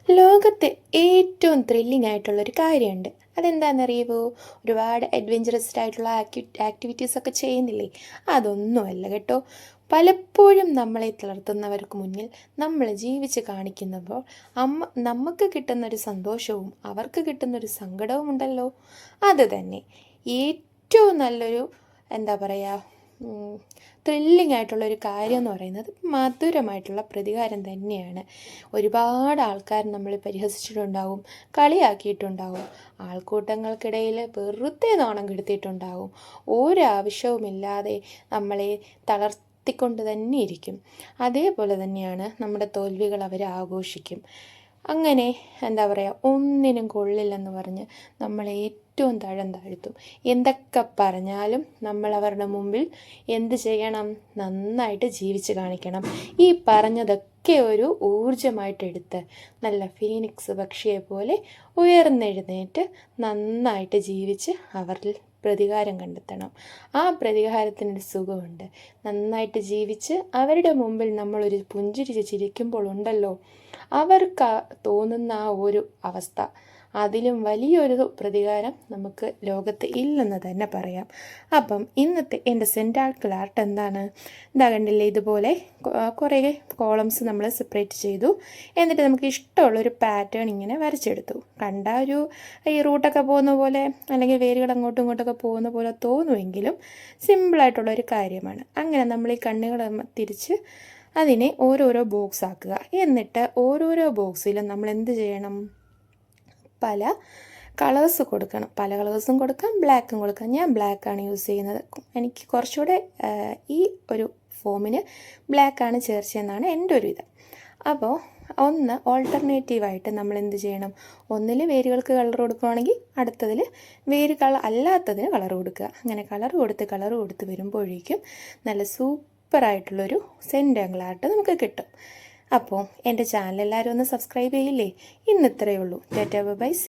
ലോകത്തെ ഏറ്റവും ത്രില്ലിംഗ് ആയിട്ടുള്ളൊരു കാര്യമുണ്ട്. അതെന്താണെന്നറിയുമോ? ഒരുപാട് അഡ്വെഞ്ചറസ് ആയിട്ടുള്ള ആക്ടിവിറ്റീസൊക്കെ ചെയ്യുന്നില്ലേ? അതൊന്നുമല്ല കേട്ടോ. പലപ്പോഴും നമ്മളെ തളർത്തുന്നവർക്ക് മുന്നിൽ നമ്മൾ ജീവിച്ച് കാണിക്കുന്നപ്പോൾ നമുക്ക് കിട്ടുന്നൊരു സന്തോഷവും അവർക്ക് കിട്ടുന്നൊരു സങ്കടവും ഉണ്ടല്ലോ. അത് തന്നെ ഏറ്റവും നല്ലൊരു എന്താ പറയുക, ത്രില്ലിംഗ് ആയിട്ടുള്ളൊരു കാര്യം എന്ന് പറയുന്നത് മധുരമായിട്ടുള്ള പ്രതികാരം തന്നെയാണ്. ഒരുപാട് ആൾക്കാർ നമ്മളെ പരിഹസിച്ചിട്ടുണ്ടാവും, കളിയാക്കിയിട്ടുണ്ടാവും, ആൾക്കൂട്ടങ്ങൾക്കിടയിൽ വെറുതെ നാണം കെടുത്തിയിട്ടുണ്ടാവും. ഒരാവശ്യവുമില്ലാതെ നമ്മളെ തളർത്തിക്കൊണ്ട് തന്നെ ഇരിക്കും. അതേപോലെ തന്നെയാണ് നമ്മുടെ തോൽവികൾ അവർ ആഘോഷിക്കും. അങ്ങനെ എന്താ പറയുക, ഒന്നിനും കൊള്ളില്ലെന്ന് പറഞ്ഞ് നമ്മളെ ഏറ്റവും താഴ്ത്തും. എന്തൊക്കെ പറഞ്ഞാലും നമ്മൾ അവരുടെ മുമ്പിൽ എന്ത് ചെയ്യണം? നന്നായിട്ട് ജീവിച്ച് കാണിക്കണം. ഈ പറഞ്ഞതൊക്കെ ഒരു ഊർജമായിട്ടെടുത്ത് നല്ല ഫീനിക്സ് പക്ഷിയെ പോലെ ഉയർന്നെഴുന്നേറ്റ് നന്നായിട്ട് ജീവിച്ച് അവരിൽ പ്രതികാരം കണ്ടെത്തണം. ആ പ്രതികാരത്തിനൊരു സുഖമുണ്ട്. നന്നായിട്ട് ജീവിച്ച് അവരുടെ മുമ്പിൽ നമ്മളൊരു പുഞ്ചിരി ചിരിക്കുമ്പോൾ ഉണ്ടല്ലോ, അവർക്ക് തോന്നുന്ന ആ ഒരു അവസ്ഥ, അതിലും വലിയൊരു പ്രതികാരം നമുക്ക് ലോകത്ത് ഇല്ലെന്ന് തന്നെ പറയാം. അപ്പം ഇന്നത്തെ എൻ്റെ സെൻറ്റാക്കിൾ ആർട്ട് എന്താണ്? എന്താ കണ്ടില്ലേ, ഇതുപോലെ കുറേ കോളംസ് നമ്മൾ സെപ്പറേറ്റ് ചെയ്തു. എന്നിട്ട് നമുക്ക് ഇഷ്ടമുള്ളൊരു പാറ്റേൺ ഇങ്ങനെ വരച്ചെടുത്തു. കണ്ട ഒരു ഈ റൂട്ടൊക്കെ പോകുന്ന പോലെ, അല്ലെങ്കിൽ വേരുകൾ അങ്ങോട്ടും ഇങ്ങോട്ടൊക്കെ പോകുന്ന പോലെ തോന്നുമെങ്കിലും സിമ്പിളായിട്ടുള്ളൊരു കാര്യമാണ്. അങ്ങനെ നമ്മൾ ഈ കണ്ണുകൾ തിരിച്ച് അതിനെ ഓരോരോ ബോക്സ് ആക്കുക. എന്നിട്ട് ഓരോരോ ബോക്സിലും നമ്മൾ എന്ത് ചെയ്യണം? പല കളേഴ്സ് കൊടുക്കണം. പല കളേഴ്സും കൊടുക്കാം, ബ്ലാക്കും കൊടുക്കാം. ഞാൻ ബ്ലാക്കാണ് യൂസ് ചെയ്യുന്നത്. എനിക്ക് കുറച്ചുകൂടെ ഈ ഒരു ഫോമിന് ബ്ലാക്കാണ് ചേർച്ചയെന്നാണ് എൻ്റെ ഒരു ഇത്. അപ്പോൾ ഒന്ന് ഓൾട്ടർനേറ്റീവായിട്ട് നമ്മൾ എന്ത് ചെയ്യണം? ഒന്നിൽ വേരുകൾക്ക് കളർ കൊടുക്കുകയാണെങ്കിൽ അടുത്തതിൽ വേര് അല്ലാത്തതിന് കളർ കൊടുക്കുക. അങ്ങനെ കളർ കൊടുത്ത് വരുമ്പോഴേക്കും നല്ല സൂപ്പറായിട്ടുള്ളൊരു സെൻറ്റാങ്കിൾ ആർട്ട് നമുക്ക് കിട്ടും. അപ്പോൾ എൻ്റെ ചാനൽ എല്ലാവരും ഒന്ന് സബ്സ്ക്രൈബ് ചെയ്യില്ലേ? ഇന്ന് ഇത്രയേ ഉള്ളൂ. Tata bye.